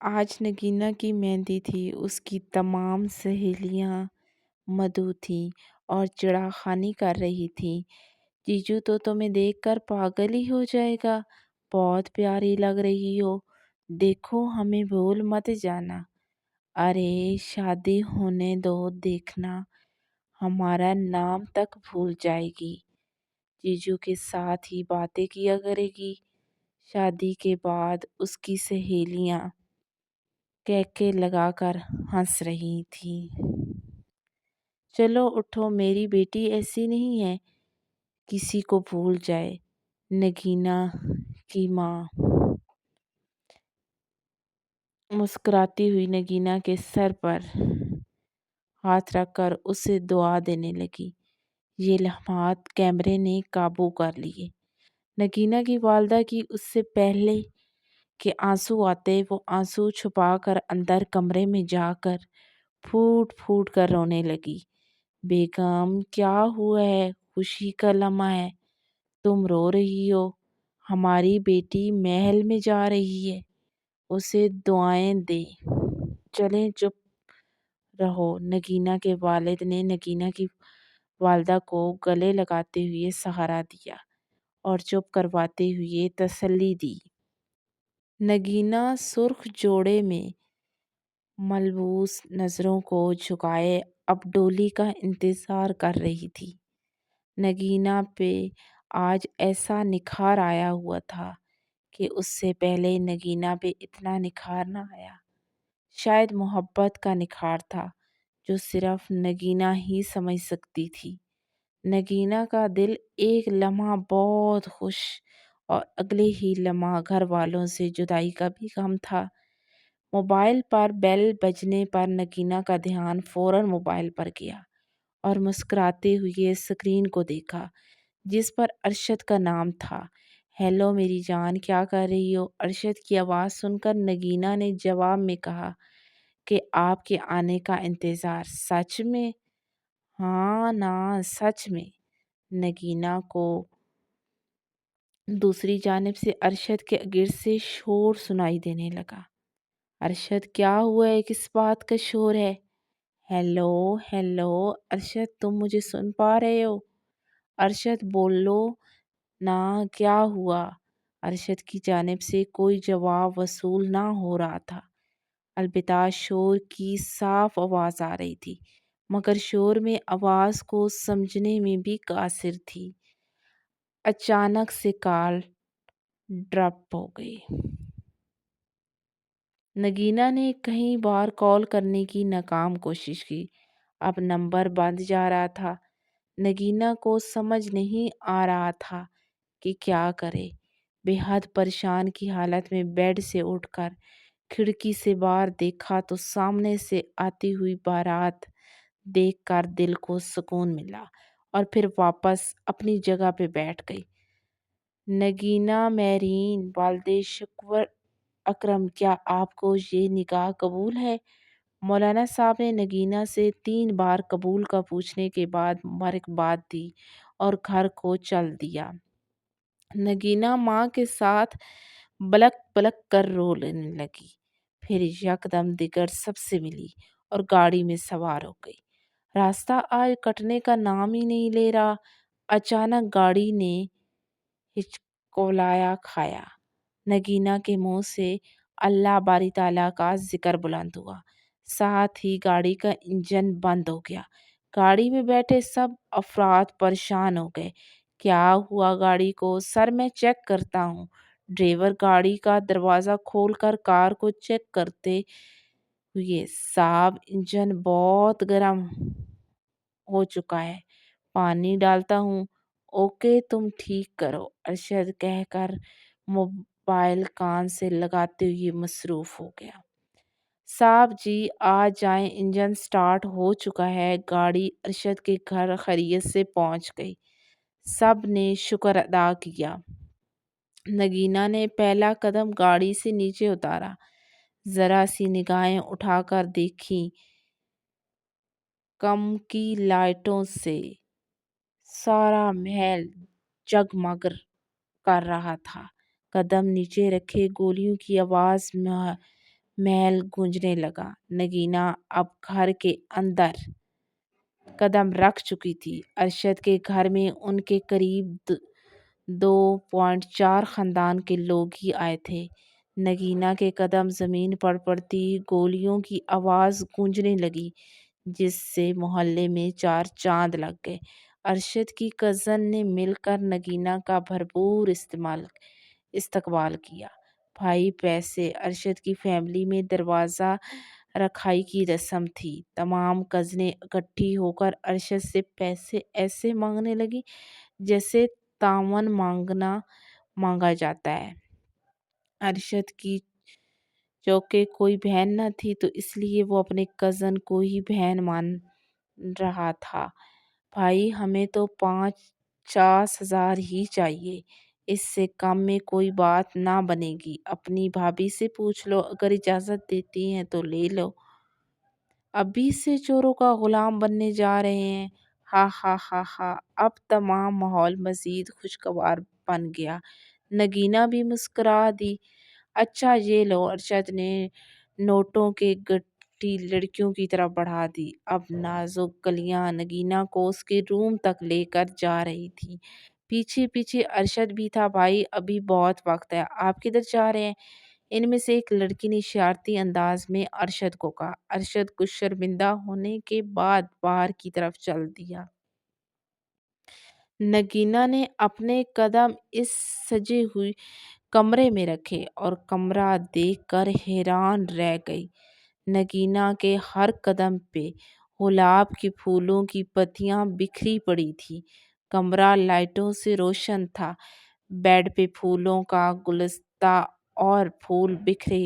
آج نگینا کی مہندی تھی۔ اس کی تمام سہیلیاں مدعو تھیں اور چڑاخانی کر رہی تھیں۔ جیجو تو تمہیں دیکھ کر پاگل ہی ہو جائے گا، بہت پیاری لگ رہی ہو، دیکھو ہمیں بھول مت جانا۔ ارے شادی ہونے دو، دیکھنا ہمارا نام تک بھول جائے گی، جیجو کے ساتھ ہی باتیں کیا کرے گی۔ شادی کے بعد اس کی سہیلیاں کہکے لگا کر ہنس رہی تھیں۔ چلو اٹھو، میری بیٹی ایسی نہیں ہے کسی کو بھول جائے۔ نگینا کی ماں مسکراتی ہوئی نگینا کے سر پر ہاتھ رکھ کر اسے دعا دینے لگی۔ یہ لمحات کیمرے نے قابو کر لیے۔ نگینا کی والدہ کی اس سے پہلے کہ آنسو آتے وہ آنسو چھپا کر اندر کمرے میں جا کر پھوٹ پھوٹ کر رونے لگی۔ بیگم کیا ہوا ہے؟ خوشی کا لمحہ ہے، تم رو رہی ہو؟ ہماری بیٹی محل میں جا رہی ہے، اسے دعائیں دیں۔ چلیں چپ رہو۔ نگینا کے والد نے نگینا کی والدہ کو گلے لگاتے ہوئے سہارا دیا اور چپ کرواتے ہوئے تسلی دی۔ نگینا سرخ جوڑے میں ملبوس نظروں کو جھکائے اب ڈولی کا انتظار کر رہی تھی۔ نگینا پہ آج ایسا نکھار آیا ہوا تھا کہ اس سے پہلے نگینا پہ اتنا نکھار نہ آیا۔ شاید محبت کا نکھار تھا جو صرف نگینا ہی سمجھ سکتی تھی۔ نگینا کا دل ایک لمحہ بہت خوش اور اگلے ہی لمحہ گھر والوں سے جدائی کا بھی غم تھا۔ موبائل پر بیل بجنے پر نگینا کا دھیان فوراً موبائل پر گیا اور مسکراتے ہوئے اسکرین کو دیکھا جس پر ارشد کا نام تھا۔ ہیلو میری جان، کیا کر رہی ہو؟ ارشد کی آواز سن کر نگینا نے جواب میں کہا کہ آپ کے آنے کا انتظار۔ سچ میں؟ ہاں نا سچ میں۔ نگینا کو دوسری جانب سے ارشد کے گرد سے شور سنائی دینے لگا۔ ارشد کیا ہوا ہے؟ کس بات کا شور ہے؟ ہیلو ہیلو ارشد، تم مجھے سن پا رہے ہو؟ ارشد بولو نا، کیا ہوا؟ ارشد کی جانب سے کوئی جواب وصول نہ ہو رہا تھا، البتہ شور کی صاف آواز آ رہی تھی، مگر شور میں آواز کو سمجھنے میں بھی قاصر تھی۔ اچانک سے کال ڈراپ ہو گئی۔ نگینا نے کئی بار کال کرنے کی ناکام کوشش کی، اب نمبر بند جا رہا تھا۔ نگینا کو سمجھ نہیں آ رہا تھا کہ کیا کرے۔ بے حد پریشان کی حالت میں بیڈ سے اٹھ کر کھڑکی سے باہر دیکھا تو سامنے سے آتی ہوئی بارات دیکھ کر دل کو سکون ملا اور پھر واپس اپنی جگہ پہ بیٹھ گئی۔ نگینا میرین، والد شکور اکرم، کیا آپ کو یہ نکاح قبول ہے؟ مولانا صاحب نے نگینا سے 3 بار قبول کا پوچھنے کے بعد مبارکباد دی اور گھر کو چل دیا۔ نگینا ماں کے ساتھ بلک بلک کر رونے لگی، پھر یکدم دیگر سب سے ملی اور گاڑی میں سوار ہو گئی۔ راستہ آج کٹنے کا نام ہی نہیں لے رہا۔ اچانک گاڑی نے ہچکولایا کھایا۔ نگینا کے منہ سے اللہ باری تعالیٰ کا ذکر بلند ہوا، ساتھ ہی گاڑی کا انجن بند ہو گیا۔ گاڑی میں بیٹھے سب افراد پریشان ہو گئے۔ کیا ہوا گاڑی کو؟ سر میں چیک کرتا ہوں۔ ڈرائیور گاڑی کا دروازہ کھول کر کار کو چیک کرتے ہوئے، صاحب انجن بہت گرم ہو چکا ہے، پانی ڈالتا ہوں۔ اوکے تم ٹھیک کرو، ارشد کہہ کر موبائل کان سے لگاتے ہوئے مصروف ہو گیا۔ صاحب جی آ جائیں، انجن سٹارٹ ہو چکا ہے۔ گاڑی ارشد کے گھر خیریت سے پہنچ گئی۔ سب نے شکر ادا کیا۔ نگینا نے پہلا قدم گاڑی سے نیچے اتارا، ذرا سی نگاہیں اٹھا کر دیکھیں، کم کی لائٹوں سے سارا محل جگمگ کر رہا تھا۔ قدم نیچے رکھے، گولیوں کی آواز محل گونجنے لگا۔ نگینہ اب گھر کے اندر قدم رکھ چکی تھی۔ ارشد کے گھر میں ان کے قریب 2.4 خاندان کے لوگ ہی آئے تھے۔ نگینہ کے قدم زمین پر پڑتے ہی گولیوں کی آواز گونجنے لگی، جس سے محلے میں 4 چاند لگ گئے۔ ارشد کی کزن نے مل کر نگینہ کا بھرپور استقبال کیا۔ بھائی پیسے، ارشد کی فیملی میں دروازہ رکھائی کی رسم تھی۔ تمام کزنیں اکٹھی ہو کر ارشد سے پیسے ایسے مانگنے لگیں جیسے تعاون مانگا جاتا ہے۔ ارشد کی چونکہ کوئی بہن نہ تھی تو اس لیے وہ اپنے کزن کو ہی بہن مان رہا تھا۔ بھائی ہمیں تو 50,000 ہی چاہیے، اس سے کم میں کوئی بات نہ بنے گی۔ اپنی بھابھی سے پوچھ لو، اگر اجازت دیتی ہیں تو لے لو۔ ابھی سے چوروں کا غلام بننے جا رہے ہیں۔ ہا ہا ہا ہا۔ اب تمام ماحول مزید خوشگوار بن گیا۔ نگینہ بھی مسکرا دی۔ اچھا یہ لو۔ ارشد نے نوٹوں کی گٹھی لڑکیوں کی طرف بڑھا دی۔ اب نازک کلیاں نگینہ کو اس کے روم تک لے کر جا رہی تھیں۔ پیچھے پیچھے ارشد بھی تھا۔ بھائی ابھی بہت وقت ہے، آپ کدھر جا رہے ہیں؟ ان میں سے ایک لڑکی نے اشارتی انداز میں ارشد کو کہا۔ ارشد کچھ شرمندہ ہونے کے بعد باہر کی طرف چل دیا۔ نگینہ نے اپنے قدم اس سجے ہوئے کمرے میں رکھے اور کمرہ دیکھ کر حیران رہ گئی۔ نگینہ کے ہر قدم پہ گلاب کے پھولوں کی پتیاں بکھری پڑی تھیں۔ کمرہ لائٹوں سے روشن تھا۔ بیڈ پہ پھولوں کا گلدستہ اور پھول بکھرے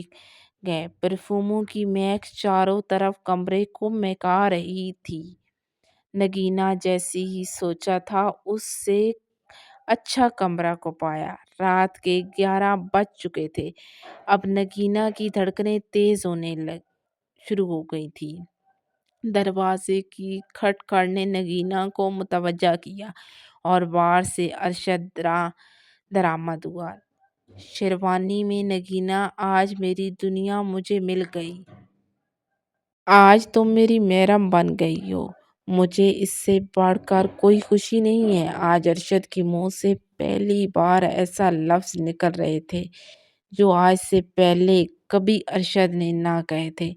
گئے۔ پرفیوموں کی مہک چاروں طرف کمرے کو مہکا رہی تھی۔ نگینہ جیسے ہی سوچا تھا اس سے اچھا کمرہ کو پایا۔ رات کے 11 بج چکے تھے۔ اب نگینہ کی دھڑکنیں تیز ہونے شروع ہو گئی تھیں۔ دروازے کی کھٹکھٹ نے نگینہ کو متوجہ کیا اور باہر سے ارشد درآمد ہوا۔ شیروانی میں نگینہ، آج میری دنیا مجھے مل گئی۔ آج تم میری محرم بن گئی ہو۔ مجھے اس سے بڑھ کر کوئی خوشی نہیں ہے۔ آج ارشد کے منہ سے پہلی بار ایسا لفظ نکل رہے تھے جو آج سے پہلے کبھی ارشد نے نہ کہے تھے۔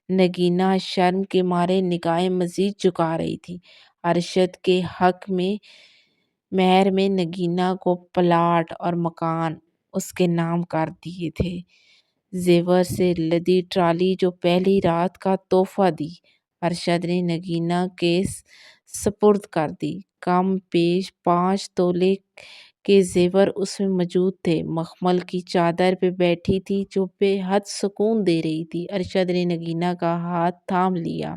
نگینہ شرم کے مارے نگاہیں مزید جھکا رہی تھی۔ ارشد کے حق میں مہر میں نگینہ کو پلاٹ اور مکان اس کے نام کر دیے تھے۔ زیور سے لدی ٹرالی جو پہلی رات کا تحفہ دی، ارشد نے نگینہ کے سپرد کر دی۔ کم بیش 5 تولے کے زیور اس میں موجود تھے۔ مخمل کی چادر پہ بیٹھی تھی جو بے حد سکون دے رہی تھی۔ ارشد نے نگینہ کا ہاتھ تھام لیا۔